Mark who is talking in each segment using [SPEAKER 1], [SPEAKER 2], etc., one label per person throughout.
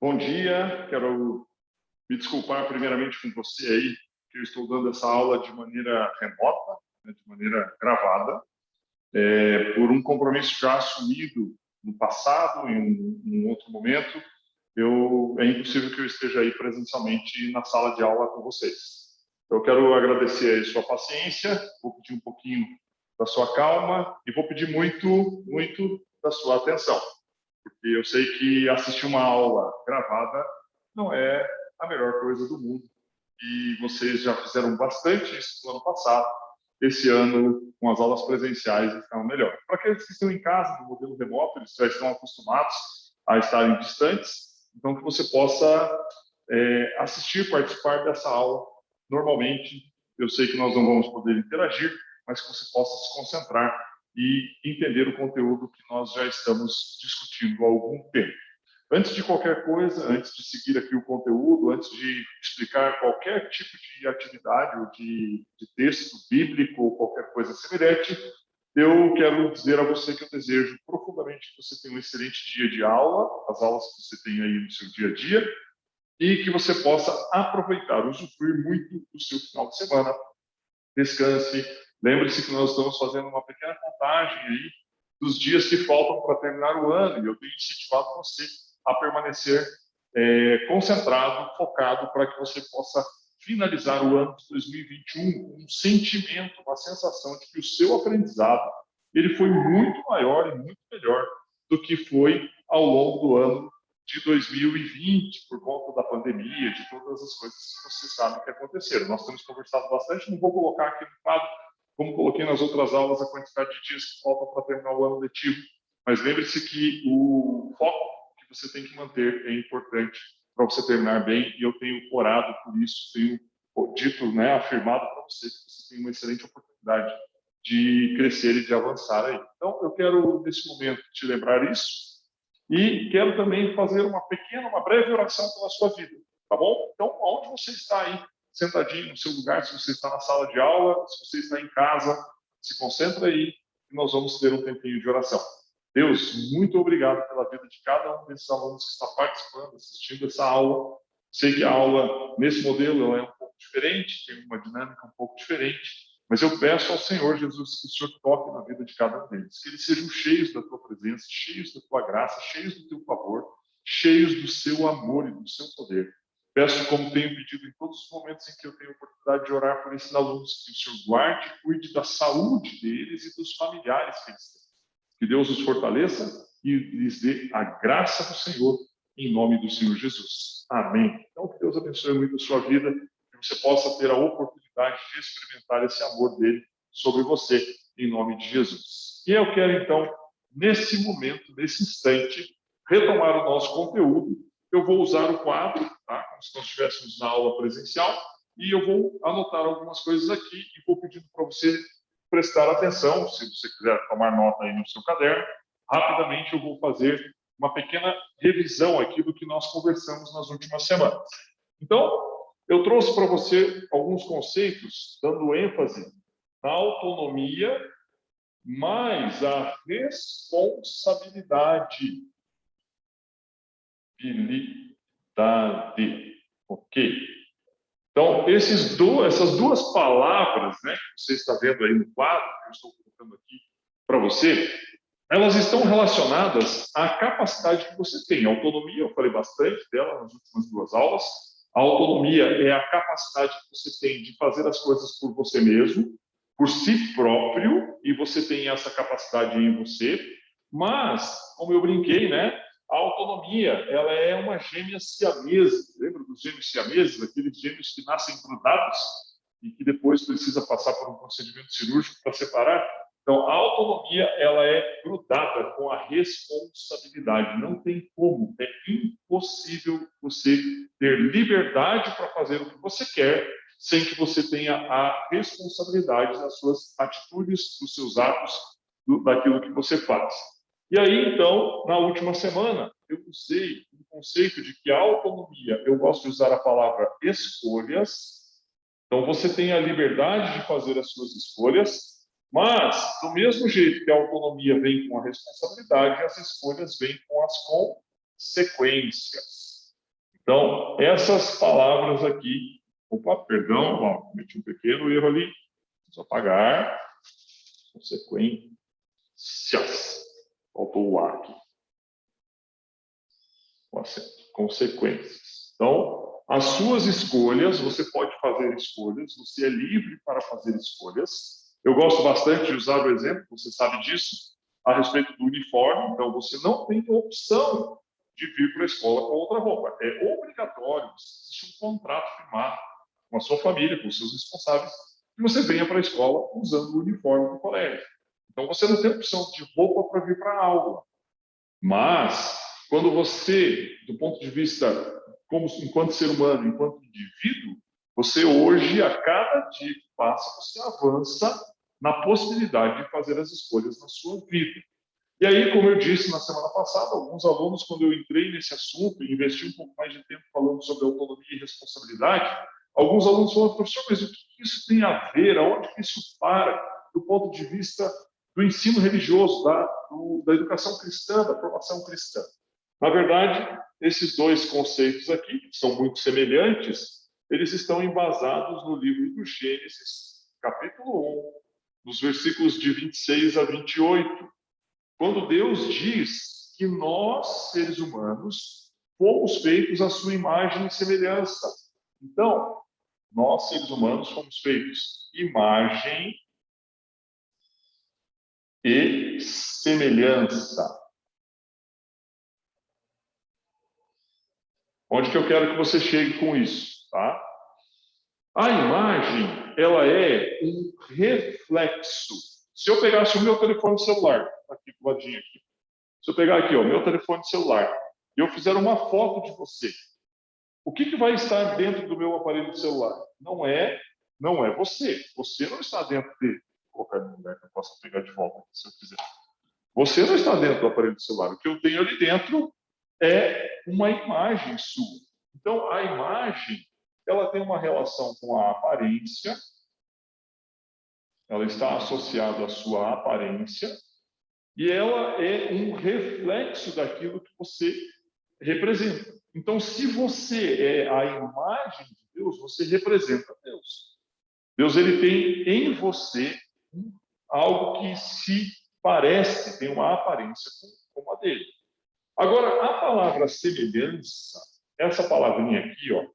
[SPEAKER 1] Bom dia, quero me desculpar primeiramente com você aí, que eu estou dando essa aula de maneira remota, né, de maneira gravada, por um compromisso já assumido no passado, em um outro momento. É impossível que eu esteja aí presencialmente na sala de aula com vocês. Eu quero agradecer a sua paciência, vou pedir um pouquinho da sua calma e vou pedir muito, muito da sua atenção. Porque eu sei que assistir uma aula gravada não é a melhor coisa do mundo. E vocês já fizeram bastante isso no ano passado. Esse ano, com as aulas presenciais, ficaram melhor. Para aqueles que estão em casa, no modelo remoto, eles já estão acostumados a estarem distantes, então que você possa assistir, participar dessa aula normalmente. Eu sei que nós não vamos poder interagir, mas que você possa se concentrar e entender o conteúdo que nós já estamos discutindo há algum tempo. Antes de qualquer coisa, antes de seguir aqui o conteúdo, antes de explicar qualquer tipo de atividade ou de texto bíblico ou qualquer coisa semelhante, eu quero dizer a você que eu desejo profundamente que você tenha um excelente dia de aula, as aulas que você tem aí no seu dia a dia, e que você possa aproveitar, usufruir muito do seu final de semana. Descanse. Lembre-se que nós estamos fazendo uma pequena contagem aí dos dias que faltam para terminar o ano, e eu tenho incentivado você a permanecer concentrado, focado, para que você possa finalizar o ano de 2021 com um sentimento, uma sensação de que o seu aprendizado ele foi muito maior e muito melhor do que foi ao longo do ano de 2020, por conta da pandemia, de todas as coisas que você sabe que aconteceram. Nós temos conversado bastante, não vou colocar aqui no quadro, como coloquei nas outras aulas, a quantidade de dias que faltam para terminar o ano letivo, mas lembre-se que o foco que você tem que manter é importante para você terminar bem, e eu tenho orado por isso, tenho dito, afirmado para você que você tem uma excelente oportunidade de crescer e de avançar aí. Então, eu quero, nesse momento, te lembrar isso, e quero também fazer uma breve oração pela sua vida, tá bom? Então, onde você está aí, sentadinho no seu lugar, se você está na sala de aula, se você está em casa, se concentra aí e nós vamos ter um tempinho de oração. Deus, muito obrigado pela vida de cada um desses alunos que está participando, assistindo essa aula. Sei que a aula, nesse modelo, ela é um pouco diferente, tem uma dinâmica um pouco diferente, mas eu peço ao Senhor Jesus que o Senhor toque na vida de cada um deles, que eles sejam cheios da tua presença, cheios da tua graça, cheios do teu favor, cheios do seu amor e do seu poder. Peço, como tenho pedido em todos os momentos em que eu tenho oportunidade de orar por esses alunos, que o Senhor guarde e cuide da saúde deles e dos familiares que eles têm. Que Deus os fortaleça e lhes dê a graça do Senhor, em nome do Senhor Jesus. Amém. Então, que Deus abençoe muito a sua vida, que você possa ter a oportunidade de experimentar esse amor dele sobre você, em nome de Jesus. E eu quero, então, nesse momento, nesse instante, retomar o nosso conteúdo. Eu vou usar o quadro, tá? Como se nós estivéssemos na aula presencial, e eu vou anotar algumas coisas aqui e vou pedindo para você prestar atenção, se você quiser tomar nota aí no seu caderno. Rapidamente eu vou fazer uma pequena revisão aqui do que nós conversamos nas últimas semanas. Então, eu trouxe para você alguns conceitos, dando ênfase na autonomia, mais a responsabilidade. Ok? Então, essas duas palavras, né, que você está vendo aí no quadro, que eu estou colocando aqui para você, elas estão relacionadas à capacidade que você tem. A autonomia, eu falei bastante dela nas últimas duas aulas. A autonomia é a capacidade que você tem de fazer as coisas por você mesmo, por si próprio, e você tem essa capacidade em você. Mas, como eu brinquei, né, a autonomia, ela é uma gêmea siamesa. Lembra dos gêmeos siameses? Aqueles gêmeos que nascem grudados e que depois precisa passar por um procedimento cirúrgico para separar? Então, a autonomia, ela é grudada com a responsabilidade. Não tem como, é impossível você ter liberdade para fazer o que você quer sem que você tenha a responsabilidade das suas atitudes, dos seus atos, daquilo que você faz. E aí, então, na última semana, eu usei o conceito de que a autonomia, eu gosto de usar a palavra escolhas. Então, você tem a liberdade de fazer as suas escolhas, mas, do mesmo jeito que a autonomia vem com a responsabilidade, as escolhas vêm com as consequências. Então, essas palavras aqui... Opa, perdão, ó, cometi um pequeno erro ali. Vamos apagar. Consequências. Faltou o A aqui. Com acento. Consequências. Então, as suas escolhas, você pode fazer escolhas, você é livre para fazer escolhas. Eu gosto bastante de usar o exemplo, você sabe disso, a respeito do uniforme. Então, você não tem opção de vir para a escola com outra roupa. É obrigatório, existe um contrato firmado com a sua família, com os seus responsáveis, que você venha para a escola usando o uniforme do colégio. Então, você não tem opção de roupa para vir para a aula. Mas, quando você, do ponto de vista, como, enquanto ser humano, enquanto indivíduo, você hoje, a cada dia que passa, você avança na possibilidade de fazer as escolhas na sua vida. E aí, como eu disse na semana passada, alguns alunos, quando eu entrei nesse assunto e investi um pouco mais de tempo falando sobre autonomia e responsabilidade, alguns alunos falaram: professor, mas o que isso tem a ver? Aonde que isso para do ponto de vista do ensino religioso, da educação cristã, da formação cristã? Na verdade, esses dois conceitos aqui, que são muito semelhantes, eles estão embasados no livro do Gênesis, capítulo 1, nos versículos de 26 a 28, quando Deus diz que nós, seres humanos, fomos feitos à sua imagem e semelhança. Então, nós, seres humanos, fomos feitos imagem e semelhança. Onde que eu quero que você chegue com isso, tá? A imagem, ela é um reflexo. Se eu pegasse o meu telefone celular, aqui do ladinho aqui, se eu pegar aqui, ó, meu telefone celular, e eu fizer uma foto de você, o que vai estar dentro do meu aparelho celular? Não é você. Você não está dentro dele. Vou colocar no lugar que eu possa pegar de volta, se eu quiser. Você não está dentro do aparelho celular. O que eu tenho ali dentro é uma imagem sua. Então, a imagem, ela tem uma relação com a aparência, ela está associada à sua aparência, e ela é um reflexo daquilo que você representa. Então, se você é a imagem de Deus, você representa Deus. Deus, ele tem em você algo que se parece, tem uma aparência como a dele. Agora, a palavra semelhança, essa palavrinha aqui, ó,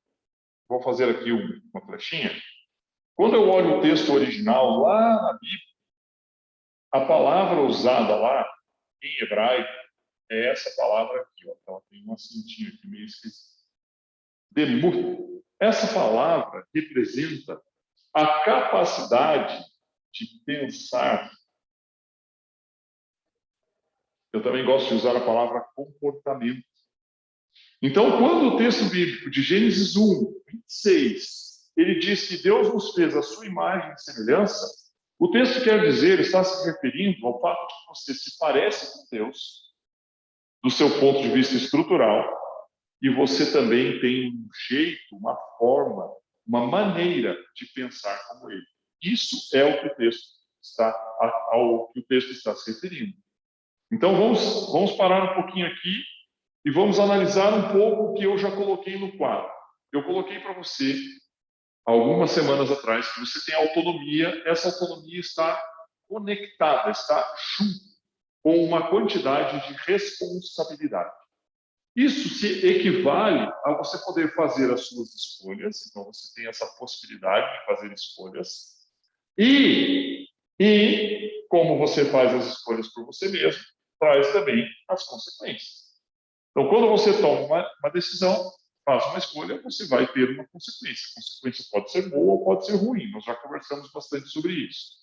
[SPEAKER 1] vou fazer aqui uma flechinha. Quando eu olho o texto original lá na Bíblia, a palavra usada lá em hebraico é essa palavra aqui, ó. Ela tem um acentinho aqui meio esquisito. Demut. Essa palavra representa a capacidade de pensar. Eu também gosto de usar a palavra comportamento. Então, quando o texto bíblico de Gênesis 1, 26, ele diz que Deus nos fez a sua imagem e semelhança, o texto quer dizer, está se referindo ao fato de que você se parece com Deus, do seu ponto de vista estrutural, e você também tem um jeito, uma forma, uma maneira de pensar como ele. Isso é o que o texto está se referindo. Então, vamos parar um pouquinho aqui e vamos analisar um pouco o que eu já coloquei no quadro. Eu coloquei para você, algumas semanas atrás, que você tem autonomia. Essa autonomia está conectada, está junto com uma quantidade de responsabilidade. Isso se equivale a você poder fazer as suas escolhas. Então, você tem essa possibilidade de fazer escolhas. E como você faz as escolhas por você mesmo, traz também as consequências. Então, quando você toma uma decisão, faz uma escolha, você vai ter uma consequência. A consequência pode ser boa ou pode ser ruim. Nós já conversamos bastante sobre isso.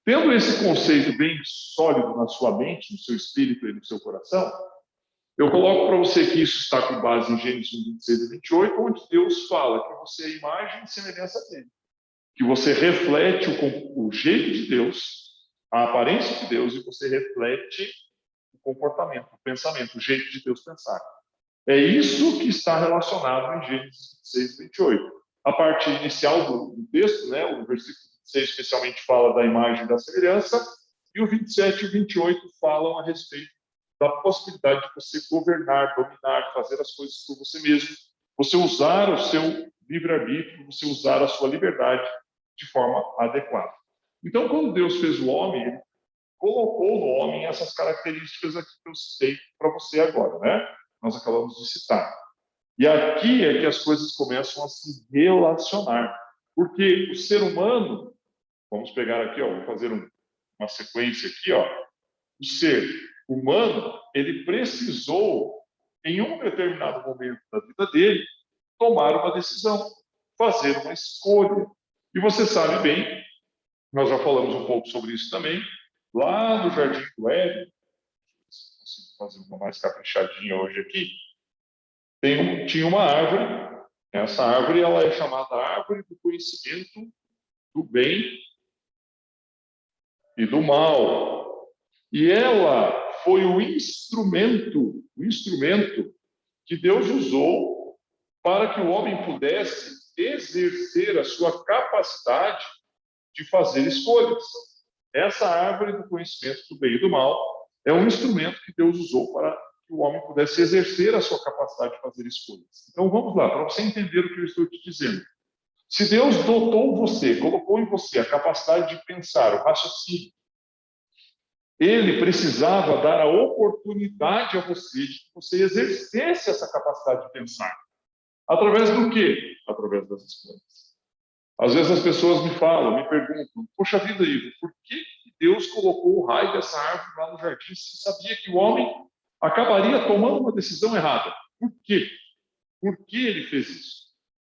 [SPEAKER 1] Tendo esse conceito bem sólido na sua mente, no seu espírito e no seu coração, eu coloco para você que isso está com base em Gênesis 1, 26 e 28, onde Deus fala que você é imagem e semelhança dele. Que você reflete o jeito de Deus, a aparência de Deus, e você reflete o comportamento, o pensamento, o jeito de Deus pensar. É isso que está relacionado em Gênesis 26 e 28. A parte inicial do texto, né, o versículo 26 especialmente fala da imagem e da semelhança, e o 27 e o 28 falam a respeito da possibilidade de você governar, dominar, fazer as coisas por você mesmo, você usar o seu livre-arbítrio, você usar a sua liberdade de forma adequada. Então, quando Deus fez o homem, ele colocou no homem essas características aqui que eu citei para você agora, né? Nós acabamos de citar. E aqui é que as coisas começam a se relacionar. Porque o ser humano, vamos pegar aqui, ó, vou fazer uma sequência aqui, ó. O ser humano, ele precisou, em um determinado momento da vida dele, tomar uma decisão, fazer uma escolha. E você sabe bem, nós já falamos um pouco sobre isso também, lá no Jardim do Éden, consigo fazer uma mais caprichadinha hoje aqui, tinha uma árvore. Essa árvore ela é chamada árvore do conhecimento do bem e do mal. E ela foi o instrumento que Deus usou para que o homem pudesse exercer a sua capacidade de fazer escolhas. Essa árvore do conhecimento do bem e do mal é um instrumento que Deus usou para que o homem pudesse exercer a sua capacidade de fazer escolhas. Então vamos lá, para você entender o que eu estou te dizendo. Se Deus dotou você, colocou em você a capacidade de pensar, o raciocínio, ele precisava dar a oportunidade a você de que você exercesse essa capacidade de pensar. Através do quê? Através das escolhas. Às vezes as pessoas me falam, me perguntam, poxa vida, Ivo, por que Deus colocou o raio dessa árvore lá no jardim se sabia que o homem acabaria tomando uma decisão errada? Por quê? Por que ele fez isso?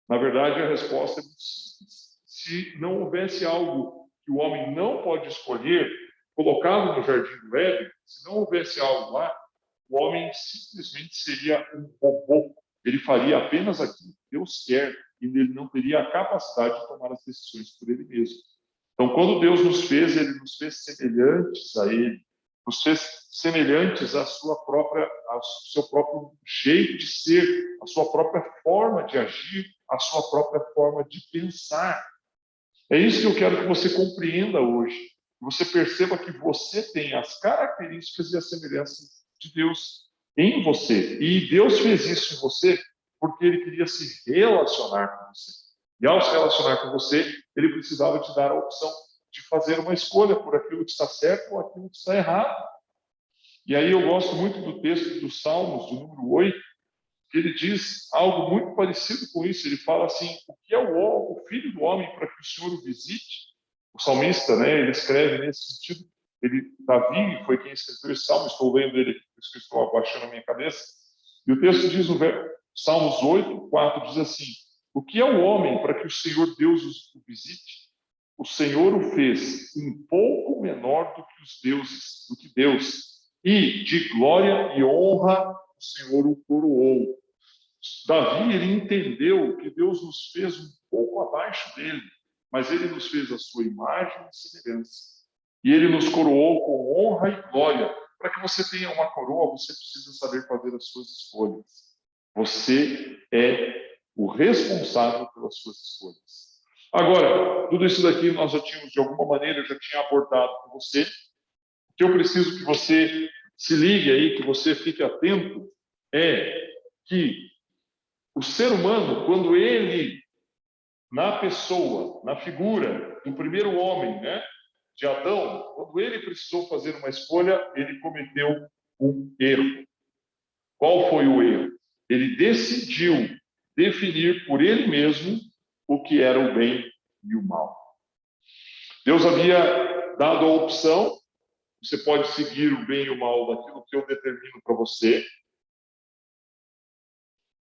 [SPEAKER 1] Na verdade, a resposta é muito simples. Se não houvesse algo que o homem não pode escolher, colocado no jardim do Éden, se não houvesse algo lá, o homem simplesmente seria um robô. Ele faria apenas aquilo que Deus quer e ele não teria a capacidade de tomar as decisões por ele mesmo. Então, quando Deus nos fez, ele nos fez semelhantes a ele, nos fez semelhantes ao seu próprio jeito de ser, à sua própria forma de agir, à sua própria forma de pensar. É isso que eu quero que você compreenda hoje. Que você perceba que você tem as características e as semelhanças de Deus em você. E Deus fez isso em você porque ele queria se relacionar com você. E ao se relacionar com você, ele precisava te dar a opção de fazer uma escolha por aquilo que está certo ou aquilo que está errado. E aí eu gosto muito do texto dos Salmos, do número 8, que ele diz algo muito parecido com isso. Ele fala assim, o que é o filho do homem para que o Senhor o visite? O salmista, né, ele escreve nesse sentido. Davi foi quem escreveu esse salmo, estou lendo ele aqui, por isso que estou abaixando a minha cabeça. E o texto diz, no Salmos 8, 4, diz assim, o que é o homem para que o Senhor Deus o visite? O Senhor o fez um pouco menor do que os deuses, do que Deus, e de glória e honra o Senhor o coroou. Davi, ele entendeu que Deus nos fez um pouco abaixo dele, mas ele nos fez a sua imagem e semelhança. E ele nos coroou com honra e glória. Para que você tenha uma coroa, você precisa saber fazer as suas escolhas. Você é o responsável pelas suas escolhas. Agora, tudo isso daqui nós já tínhamos, de alguma maneira, eu já tinha abordado com você. O que eu preciso que você se ligue aí, que você fique atento, é que o ser humano, quando ele, na pessoa, na figura do primeiro homem, né, de Adão, quando ele precisou fazer uma escolha, ele cometeu um erro. Qual foi o erro? Ele decidiu definir por ele mesmo o que era o bem e o mal. Deus havia dado a opção, você pode seguir o bem e o mal daquilo que eu determino para você,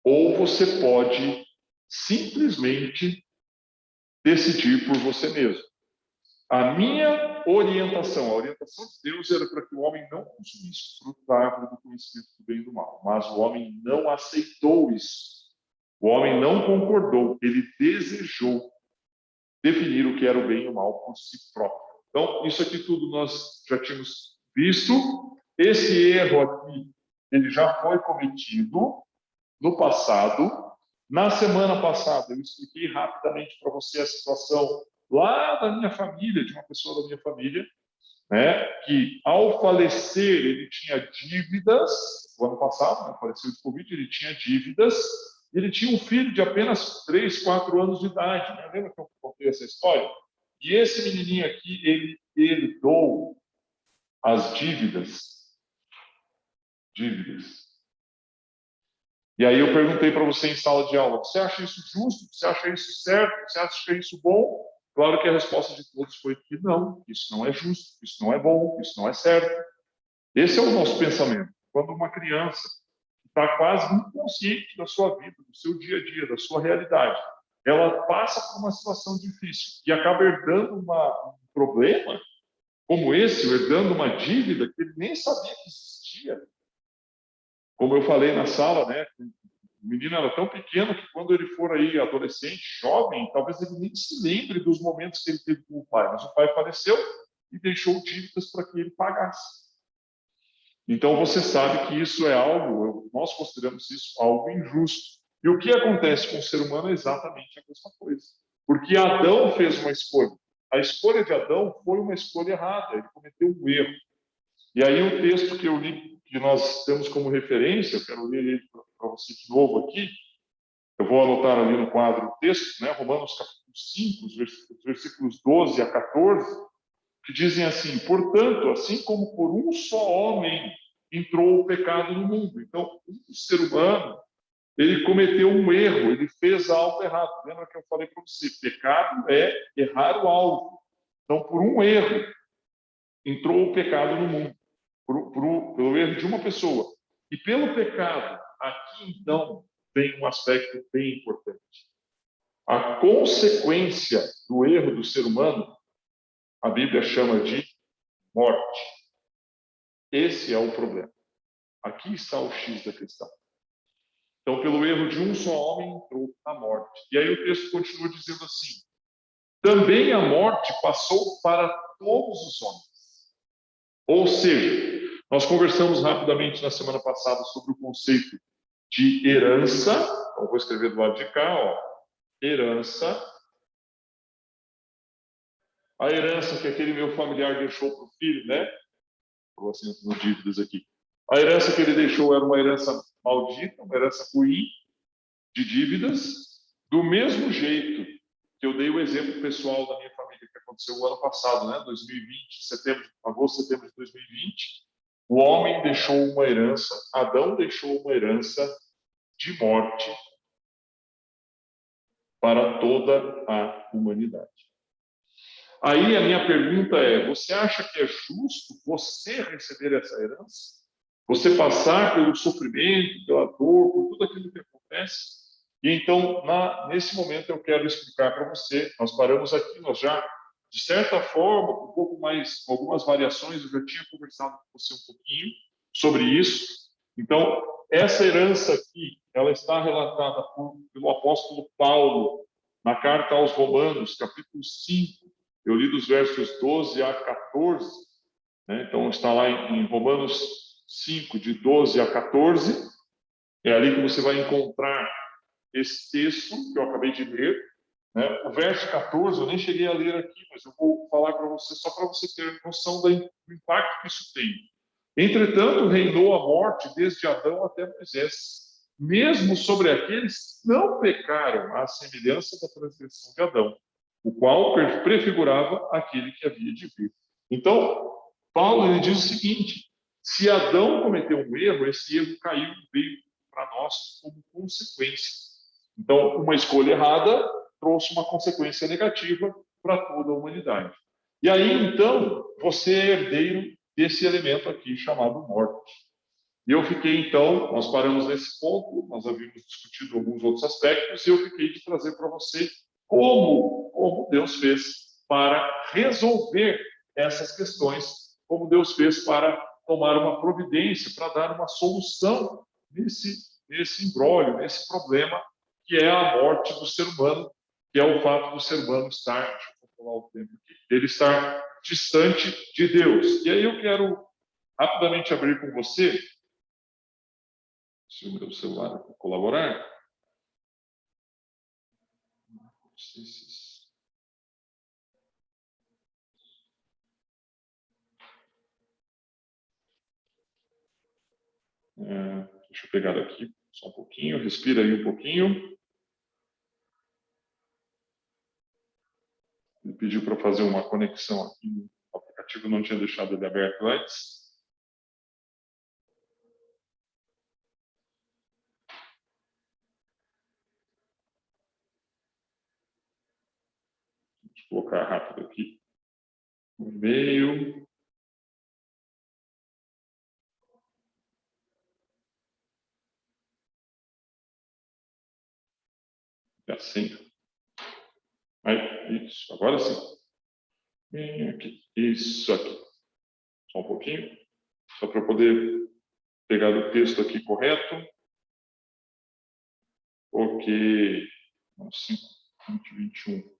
[SPEAKER 1] ou você pode simplesmente decidir por você mesmo. A minha orientação, a orientação de Deus era para que o homem não consumisse o fruto da árvore do conhecimento do bem e do mal. Mas o homem não aceitou isso. O homem não concordou. Ele desejou definir o que era o bem e o mal por si próprio. Então, isso aqui tudo nós já tínhamos visto. Esse erro aqui, ele já foi cometido no passado. Na semana passada, eu expliquei rapidamente para você a situação lá da minha família, de uma pessoa da minha família, né, que ao falecer ele tinha dívidas, o ano passado, né, faleceu de Covid, ele tinha dívidas, e ele tinha um filho de apenas 3, 4 anos de idade. Né? Lembra que eu contei essa história? E esse menininho aqui, ele herdou as dívidas. E aí eu perguntei para você em sala de aula, você acha isso justo? Você acha isso certo? Você acha isso bom? Claro que a resposta de todos foi que não, isso não é justo, isso não é bom, isso não é certo. Esse é o nosso pensamento. Quando uma criança está quase inconsciente da sua vida, do seu dia a dia, da sua realidade, ela passa por uma situação difícil e acaba herdando um problema como esse, herdando uma dívida que ele nem sabia que existia. Como eu falei na sala, né? O menino era tão pequeno que quando ele for aí adolescente, jovem, talvez ele nem se lembre dos momentos que ele teve com o pai. Mas o pai faleceu e deixou dívidas para que ele pagasse. Então você sabe que isso é algo, nós consideramos isso algo injusto. E o que acontece com o ser humano é exatamente a mesma coisa. Porque Adão fez uma escolha. A escolha de Adão foi uma escolha errada, ele cometeu um erro. E aí o texto que eu li, que nós temos como referência, eu quero ler ele para você de novo aqui, eu vou anotar ali no quadro o texto, né? Romanos capítulo 5, os versículos 12 a 14, que dizem assim: portanto, assim como por um só homem entrou o pecado no mundo. Então, um ser humano, ele cometeu um erro, ele fez algo errado. Lembra que eu falei para você? Pecado é errar o alvo. Então, por um erro, entrou o pecado no mundo. Pelo erro de uma pessoa. E pelo pecado, aqui então vem um aspecto bem importante. A consequência do erro do ser humano, a Bíblia chama de morte. Esse é o problema. Aqui está o X da questão. Então, pelo erro de um só homem, entrou a morte. E aí o texto continua dizendo assim: também a morte passou para todos os homens. Ou seja, nós conversamos rapidamente na semana passada sobre o conceito de herança. Então, vou escrever do lado de cá, ó, herança. A herança que aquele meu familiar deixou para o filho, né? Vou assim, as dívidas aqui. A herança que ele deixou era uma herança maldita, uma herança ruim, de dívidas, do mesmo jeito que eu dei o exemplo pessoal da minha família, que aconteceu o ano passado, né? 2020, agosto, setembro de 2020. O homem deixou uma herança, Adão deixou uma herança de morte para toda a humanidade. Aí a minha pergunta é: você acha que é justo você receber essa herança? Você passar pelo sofrimento, pela dor, por tudo aquilo que acontece? E então, nesse momento, eu quero explicar para você. Nós paramos aqui, nós já, de certa forma, um pouco mais, com algumas variações, eu já tinha conversado com você um pouquinho sobre isso. Então, essa herança aqui, ela está relatada pelo apóstolo Paulo na carta aos Romanos, capítulo 5. Eu li dos versos 12 a 14, né? Então está lá em Romanos 5, de 12 a 14. É ali que você vai encontrar esse texto que eu acabei de ler. Né? O verso 14 eu nem cheguei a ler aqui, mas eu vou falar para você, só para você ter noção do impacto que isso tem. Entretanto, reinou a morte desde Adão até Moisés, mesmo sobre aqueles que não pecaram, à semelhança da transgressão de Adão, o qual prefigurava aquele que havia de vir. Então, Paulo ele diz o seguinte: se Adão cometeu um erro, esse erro caiu e veio para nós como consequência. Então, uma escolha errada trouxe uma consequência negativa para toda a humanidade. E aí, então, você é herdeiro desse elemento aqui chamado morte. E eu fiquei, então, nós paramos nesse ponto, nós havíamos discutido alguns outros aspectos, e eu fiquei de trazer para você como Deus fez para resolver essas questões, como Deus fez para tomar uma providência, para dar uma solução nesse imbróglio, nesse problema, que é a morte do ser humano, que é o fato do ser humano estar, deixa eu falar o tempo aqui, ele estar distante de Deus. E aí eu quero rapidamente abrir com você, se o meu celular colaborar. Deixa eu pegar aqui só um pouquinho, respira aí um pouquinho. Ele pediu para fazer uma conexão aqui, o aplicativo não tinha deixado ele aberto antes. Deixa eu colocar rápido aqui no e-mail. Assim. Aí, isso, agora sim. Aqui. Isso aqui. Só um pouquinho. Só para eu poder pegar o texto aqui correto. Ok. 5, 20, 21.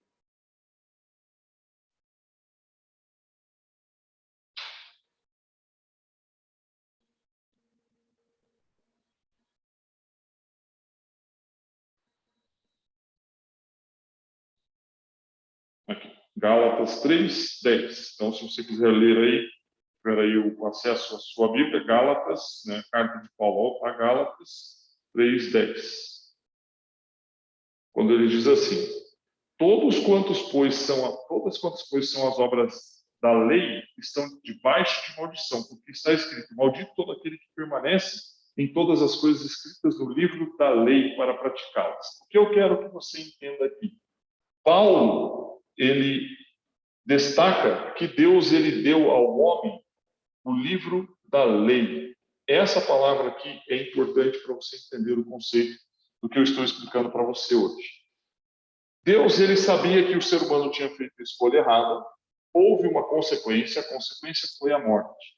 [SPEAKER 1] Aqui. Gálatas 3, 10. Então, se você quiser ler aí, tiver aí o acesso à sua Bíblia, Gálatas, né, carta de Paulo a Gálatas 3, 10. Quando ele diz assim: todas quantas, pois, são as obras da lei, estão debaixo de maldição, porque está escrito: maldito todo aquele que permanece em todas as coisas escritas no livro da lei para praticá-las. O que eu quero que você entenda aqui? Paulo, ele destaca que Deus ele deu ao homem o livro da lei. Essa palavra aqui é importante para você entender o conceito do que eu estou explicando para você hoje. Deus ele sabia que o ser humano tinha feito a escolha errada. Houve uma consequência, a consequência foi a morte,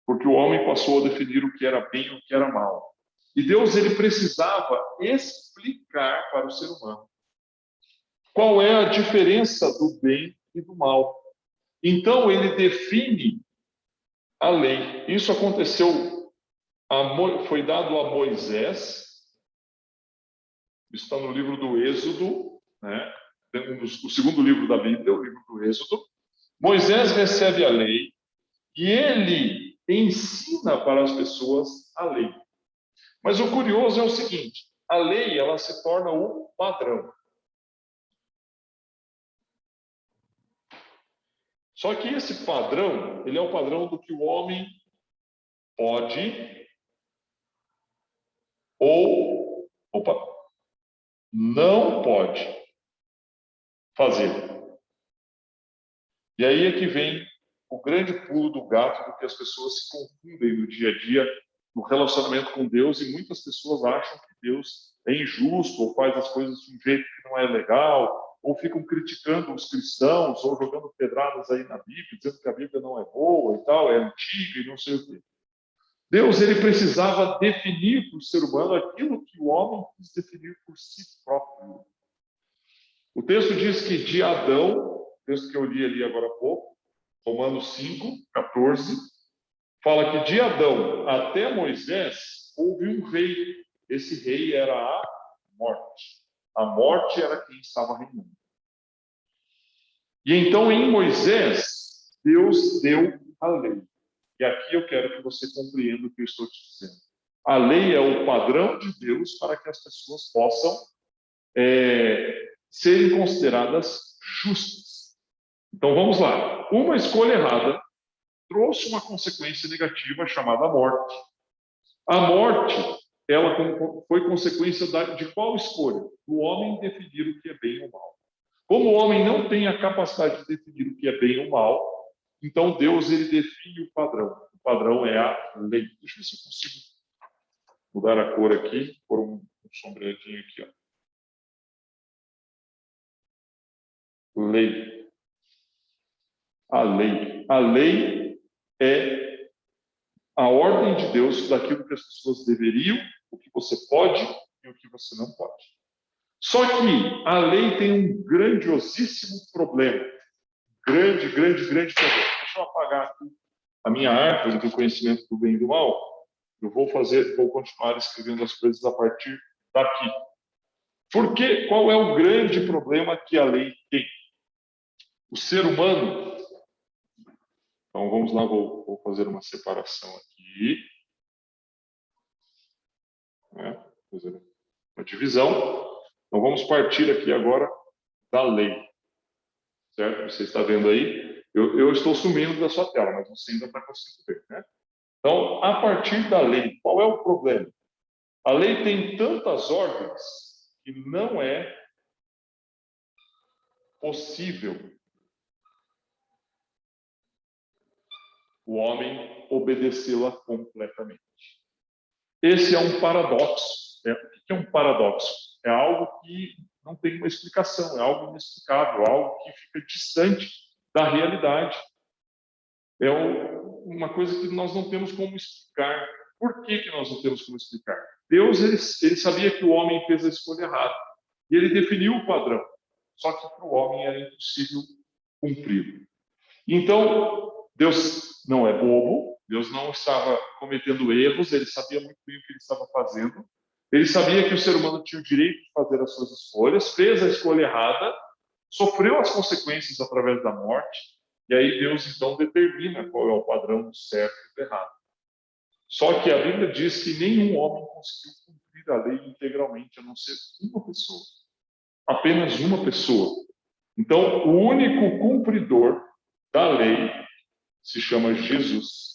[SPEAKER 1] porque o homem passou a definir o que era bem e o que era mal. E Deus ele precisava explicar para o ser humano qual é a diferença do bem e do mal. Então ele define a lei. Isso aconteceu, foi dado a Moisés, está no livro do Êxodo, né? O segundo livro da Bíblia, o livro do Êxodo. Moisés recebe a lei e ele ensina para as pessoas a lei. Mas o curioso é o seguinte: a lei ela se torna o padrão. Só que esse padrão, ele é o padrão do que o homem pode ou não pode fazer. E aí é que vem o grande pulo do gato do que as pessoas se confundem no dia a dia no relacionamento com Deus, e muitas pessoas acham que Deus é injusto ou faz as coisas de um jeito que não é legal, ou ficam criticando os cristãos ou jogando pedradas aí na Bíblia, dizendo que a Bíblia não é boa e tal, é antiga e não sei o quê. Deus ele precisava definir para o ser humano aquilo que o homem quis definir por si próprio. O texto diz que de Adão, o texto que eu li ali agora há pouco, Romanos 5, 14, fala que de Adão até Moisés houve um rei. Esse rei era a morte. A morte era quem estava reinando. E então em Moisés, Deus deu a lei. E aqui eu quero que você compreenda o que eu estou te dizendo. A lei é o padrão de Deus para que as pessoas possam serem consideradas justas. Então vamos lá. Uma escolha errada trouxe uma consequência negativa chamada morte. A morte, ela foi consequência de qual escolha? Do homem definir o que é bem ou mal. Como o homem não tem a capacidade de definir o que é bem ou mal, então Deus ele define o padrão. O padrão é a lei. Deixa eu ver se eu consigo mudar a cor aqui, por um sombreadinho aqui, ó. Lei. A lei. A lei é a ordem de Deus daquilo que as pessoas deveriam, o que você pode e o que você não pode. Só que a lei tem um grandiosíssimo problema. Grande problema. Deixa eu apagar aqui a minha árvore do conhecimento do bem e do mal. Eu vou continuar escrevendo as coisas a partir daqui. Porque qual é o grande problema que a lei tem? O ser humano. Então vamos lá, vou fazer uma separação aqui. né? Uma divisão. Então vamos partir aqui agora da lei, certo? Você está vendo aí? Eu estou sumindo da sua tela, mas você ainda está conseguindo ver, né? Então, a partir da lei, qual é o problema? A lei tem tantas ordens que não é possível o homem obedecê-la completamente. Esse é um paradoxo. O que é um paradoxo? É algo que não tem uma explicação, é algo inexplicável, algo que fica distante da realidade. É uma coisa que nós não temos como explicar. Por que nós não temos como explicar? Deus, ele sabia que o homem fez a escolha errada. E ele definiu o padrão. Só que para o homem era impossível cumprir. Então, Deus não é bobo, Deus não estava cometendo erros, ele sabia muito bem o que ele estava fazendo. Ele sabia que o ser humano tinha o direito de fazer as suas escolhas, fez a escolha errada, sofreu as consequências através da morte, e aí Deus então determina qual é o padrão do certo e do errado. Só que a Bíblia diz que nenhum homem conseguiu cumprir a lei integralmente, a não ser uma pessoa. Apenas uma pessoa. Então, o único cumpridor da lei se chama Jesus.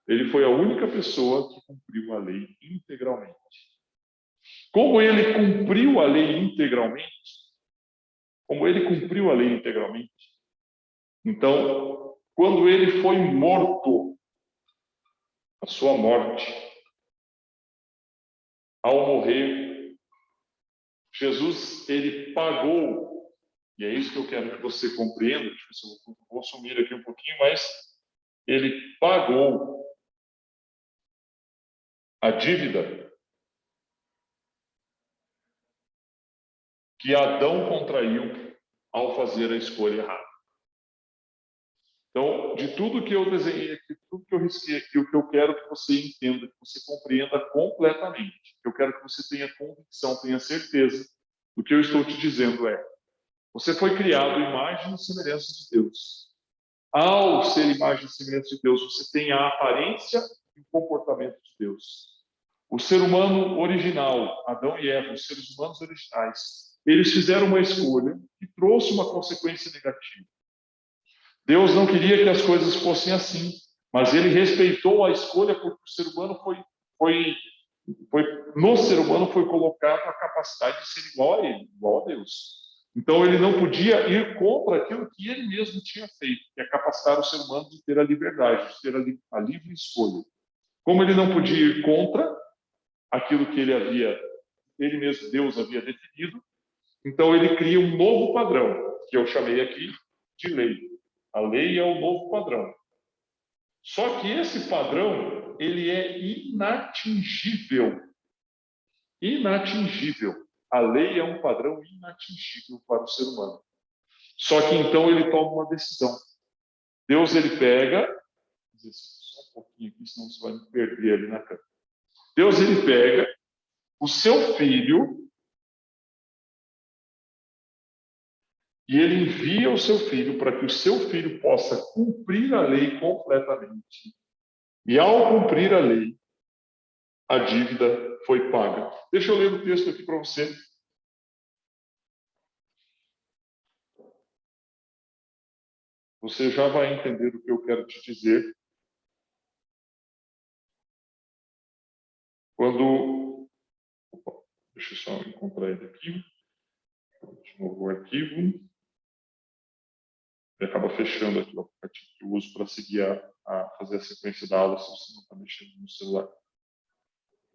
[SPEAKER 1] Ele foi a única pessoa que cumpriu a lei integralmente. Como ele cumpriu a lei integralmente, então, quando ele foi morto, a sua morte, ao morrer, Jesus, ele pagou, e é isso que eu quero que você compreenda, eu vou sumir aqui um pouquinho, mas ele pagou a dívida que Adão contraiu ao fazer a escolha errada. Então, de tudo que eu desenhei aqui, tudo que eu risquei aqui, o que eu quero que você entenda, que você compreenda completamente, eu quero que você tenha convicção, tenha certeza do que eu estou te dizendo você foi criado à imagem e semelhança de Deus. Ao ser imagem e semelhança de Deus, você tem a aparência e o comportamento de Deus. O ser humano original, Adão e Eva, os seres humanos originais, eles fizeram uma escolha que trouxe uma consequência negativa. Deus não queria que as coisas fossem assim, mas ele respeitou a escolha porque o ser humano no ser humano foi colocado a capacidade de ser igual a ele, igual a Deus. Então ele não podia ir contra aquilo que ele mesmo tinha feito, que é capacitar o ser humano de ter a liberdade, de ter a livre escolha. Como ele não podia ir contra aquilo que ele mesmo, Deus, havia definido, então ele cria um novo padrão, que eu chamei aqui de lei. A lei é o novo padrão. Só que esse padrão, ele é inatingível. Inatingível. A lei é um padrão inatingível para o ser humano. Só que então ele toma uma decisão. Deus, ele pega, só um pouquinho aqui, senão você vai me perder ali na câmera. Deus, ele pega o seu filho e ele envia o seu filho para que o seu filho possa cumprir a lei completamente. E ao cumprir a lei, a dívida foi paga. Deixa eu ler o texto aqui para você. Você já vai entender o que eu quero te dizer. Deixa eu só encontrar ele aqui. De novo o arquivo. Ele acaba fechando aqui o aplicativo que eu uso para seguir a fazer a sequência da aula, se você não está mexendo no celular.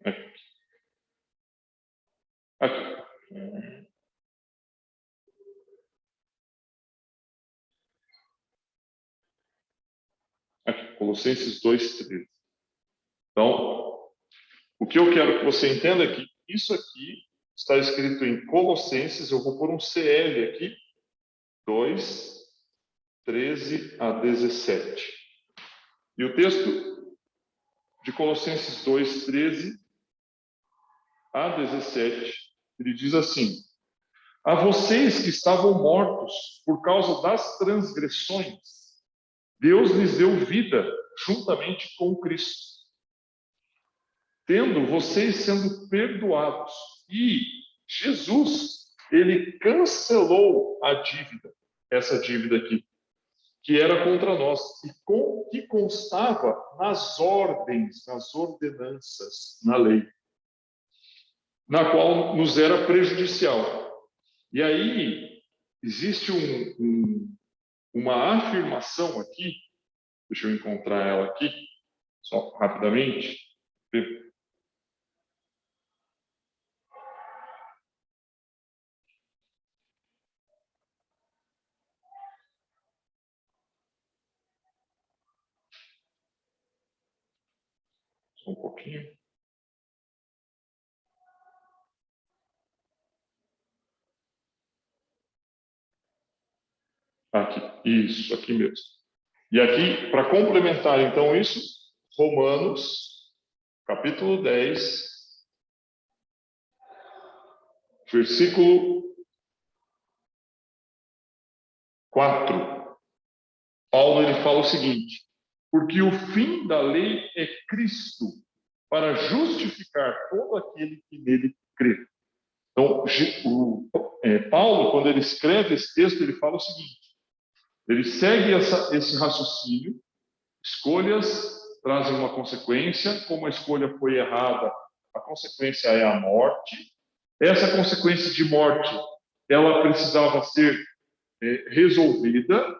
[SPEAKER 1] Aqui. Aqui, Colossenses 2:13. Então, o que eu quero que você entenda é que isso aqui está escrito em Colossenses, eu vou pôr um CL aqui, 2:13 a 17. E o texto de Colossenses 2:13 a 17, ele diz assim: a vocês que estavam mortos por causa das transgressões, Deus lhes deu vida juntamente com Cristo. tendo vocês sendo perdoados. E Jesus, ele cancelou a dívida, essa dívida aqui, que era contra nós, e que constava nas ordens, nas ordenanças, na lei, na qual nos era prejudicial. E aí, existe uma afirmação aqui, deixa eu encontrar ela aqui, só rapidamente. Só um pouquinho. Aqui, isso, aqui mesmo. E aqui, para complementar então isso, Romanos, capítulo 10, versículo 4. Paulo ele fala o seguinte: porque o fim da lei é Cristo, para justificar todo aquele que nele crê. Então, Paulo, quando ele escreve esse texto, ele fala o seguinte: ele segue esse raciocínio, escolhas trazem uma consequência, como a escolha foi errada, a consequência é a morte. Essa consequência de morte, ela precisava ser resolvida.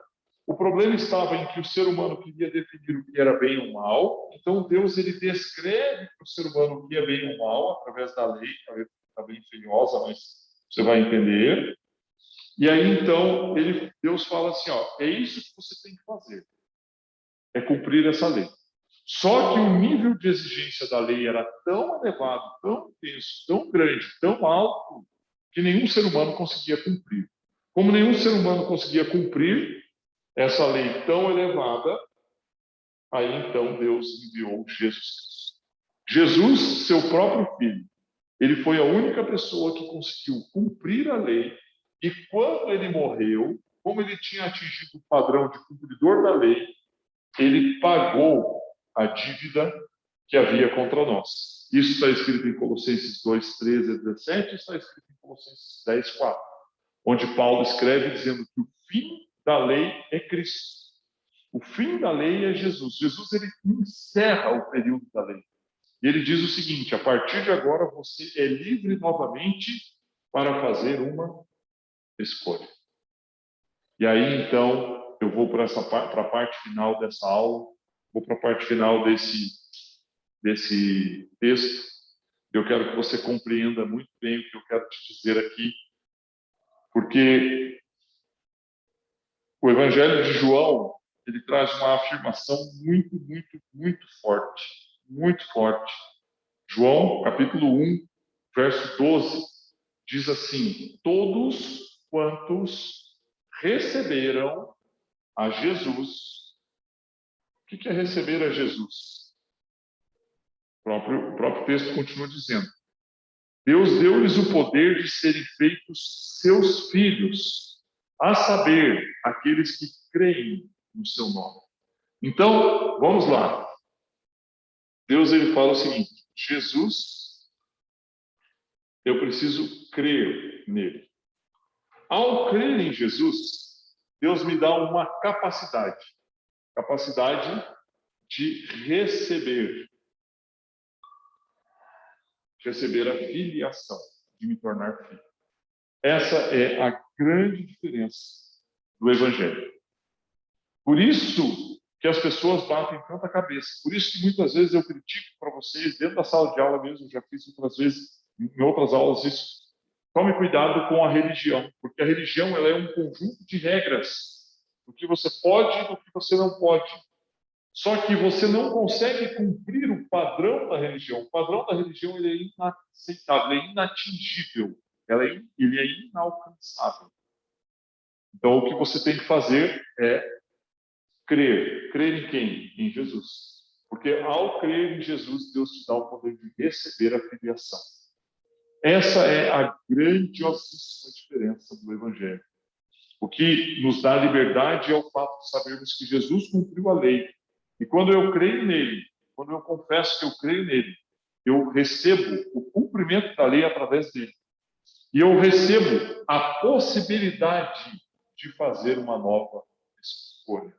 [SPEAKER 1] O problema estava em que o ser humano queria definir o que era bem ou mal. Então Deus ele descreve para o ser humano o que é bem ou mal através da lei, que a lei está bem engenhosa, mas você vai entender. E aí então Deus fala assim, ó, é isso que você tem que fazer, é cumprir essa lei. Só que o nível de exigência da lei era tão elevado, tão intenso, tão grande, tão alto, que nenhum ser humano conseguia cumprir. Como nenhum ser humano conseguia cumprir essa lei tão elevada, aí então Deus enviou Jesus Cristo. Jesus, seu próprio filho, ele foi a única pessoa que conseguiu cumprir a lei, e quando ele morreu, como ele tinha atingido o padrão de cumpridor da lei, ele pagou a dívida que havia contra nós. Isso está escrito em Colossenses 2, 13 a 17, está escrito em Colossenses 10, 4, onde Paulo escreve dizendo que o fim da lei é Cristo. O fim da lei é Jesus. Jesus ele encerra o período da lei. E ele diz o seguinte: a partir de agora você é livre novamente para fazer uma escolha. E aí então eu vou para a parte final dessa aula, vou para a parte final desse texto. Eu quero que você compreenda muito bem o que eu quero te dizer aqui, porque o Evangelho de João ele traz uma afirmação muito, muito, muito forte. João, capítulo 1, verso 12, diz assim: todos quantos receberam a Jesus. O que é receber a Jesus? O próprio texto continua dizendo: Deus deu-lhes o poder de serem feitos seus filhos, a saber, aqueles que creem no seu nome. Então, vamos lá. Deus ele fala o seguinte: Jesus, eu preciso crer nele. Ao crer em Jesus, Deus me dá uma capacidade de receber a filiação, de me tornar filho. Essa é a grande diferença do Evangelho. Por isso que as pessoas batem tanta cabeça. Por isso que muitas vezes eu critico para vocês, dentro da sala de aula mesmo, já fiz outras vezes, em outras aulas isso. Tome cuidado com a religião, porque a religião ela é um conjunto de regras, do que você pode e do que você não pode. Só que você não consegue cumprir o padrão da religião. O padrão da religião ele é inaceitável, ele é inatingível, ele é inalcançável. Então, o que você tem que fazer é crer. Crer em quem? Em Jesus. Porque ao crer em Jesus, Deus te dá o poder de receber a filiação. Essa é a grandiosíssima diferença do Evangelho. O que nos dá liberdade é o fato de sabermos que Jesus cumpriu a lei. E quando eu creio nele, quando eu confesso que eu creio nele, eu recebo o cumprimento da lei através dele. E eu recebo a possibilidade de fazer uma nova escolha,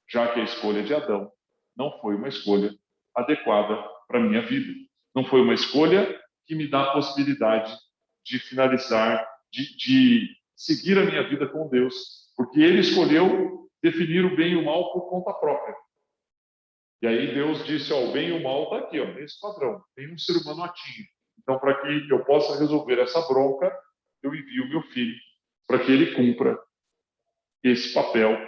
[SPEAKER 1] já que a escolha de Adão não foi uma escolha adequada para a minha vida. Não foi uma escolha que me dá a possibilidade de finalizar, de seguir a minha vida com Deus, porque ele escolheu definir o bem e o mal por conta própria. E aí Deus disse, ó, o bem e o mal está aqui, ó, nesse padrão. Tem um ser humano ativo. Então, para que eu possa resolver essa bronca, eu envio meu filho para que ele cumpra esse papel,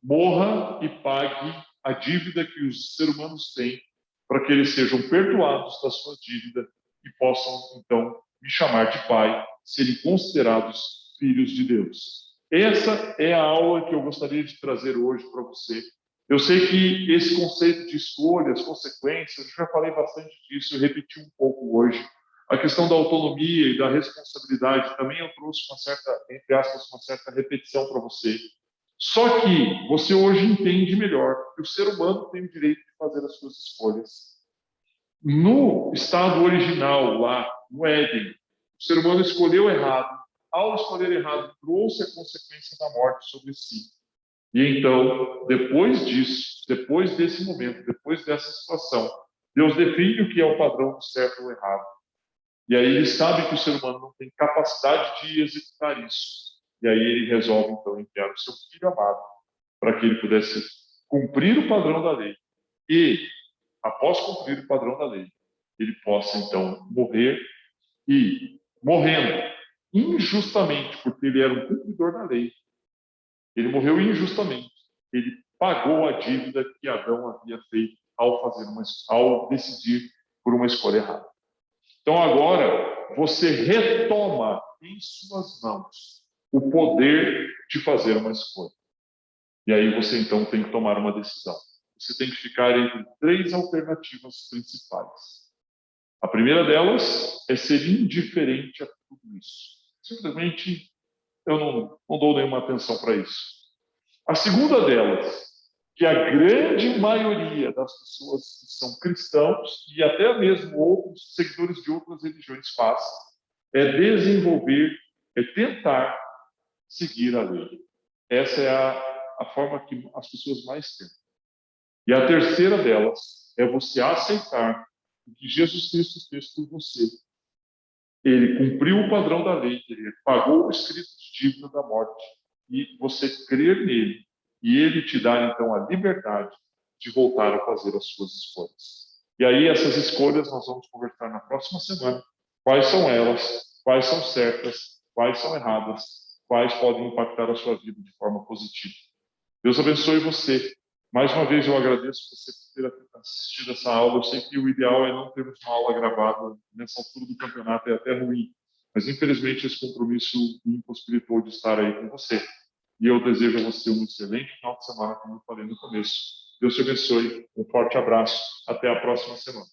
[SPEAKER 1] morra e pague a dívida que os seres humanos têm, para que eles sejam perdoados da sua dívida e possam, então, me chamar de pai, serem considerados filhos de Deus. Essa é a aula que eu gostaria de trazer hoje para você. Eu sei que esse conceito de escolhas, consequências, eu já falei bastante disso, eu repeti um pouco hoje. A questão da autonomia e da responsabilidade também eu trouxe uma certa, entre aspas, uma certa repetição para você. Só que você hoje entende melhor que o ser humano tem o direito de fazer as suas escolhas. No estado original, lá no Éden, o ser humano escolheu errado. Ao escolher errado, trouxe a consequência da morte sobre si. E então, depois disso, depois desse momento, depois dessa situação, Deus define o que é o padrão do certo ou errado. E aí ele sabe que o ser humano não tem capacidade de executar isso. E aí ele resolve, então, enviar o seu filho amado para que ele pudesse cumprir o padrão da lei. E, após cumprir o padrão da lei, ele possa, então, morrer e, morrendo injustamente, porque ele era um cumpridor da lei, ele morreu injustamente. Ele pagou a dívida que Adão havia feito ao decidir por uma escolha errada. Então agora você retoma em suas mãos o poder de fazer uma escolha. E aí você então tem que tomar uma decisão. Você tem que ficar entre 3 alternativas principais. A primeira delas é ser indiferente a tudo isso. Simplesmente eu não dou nenhuma atenção para isso. A segunda delas, que a grande maioria das pessoas que são cristãos e até mesmo outros seguidores de outras religiões faz, é desenvolver, é tentar seguir a lei. Essa é a forma que as pessoas mais têm. E a terceira delas é você aceitar o que Jesus Cristo fez por você. Ele cumpriu o padrão da lei, ele pagou o escrito de dívida da morte, e você crer nele, e ele te dar, então, a liberdade de voltar a fazer as suas escolhas. E aí, essas escolhas nós vamos conversar na próxima semana. Quais são elas? Quais são certas? Quais são erradas? Quais podem impactar a sua vida de forma positiva? Deus abençoe você. Mais uma vez, eu agradeço você por ter assistido essa aula. Eu sei que o ideal é não termos uma aula gravada nessa altura do campeonato, é até ruim. Mas, infelizmente, esse compromisso me impossibilitou de estar aí com você. E eu desejo a você um excelente final de semana, como eu falei no começo. Deus te abençoe. Um forte abraço. Até a próxima semana.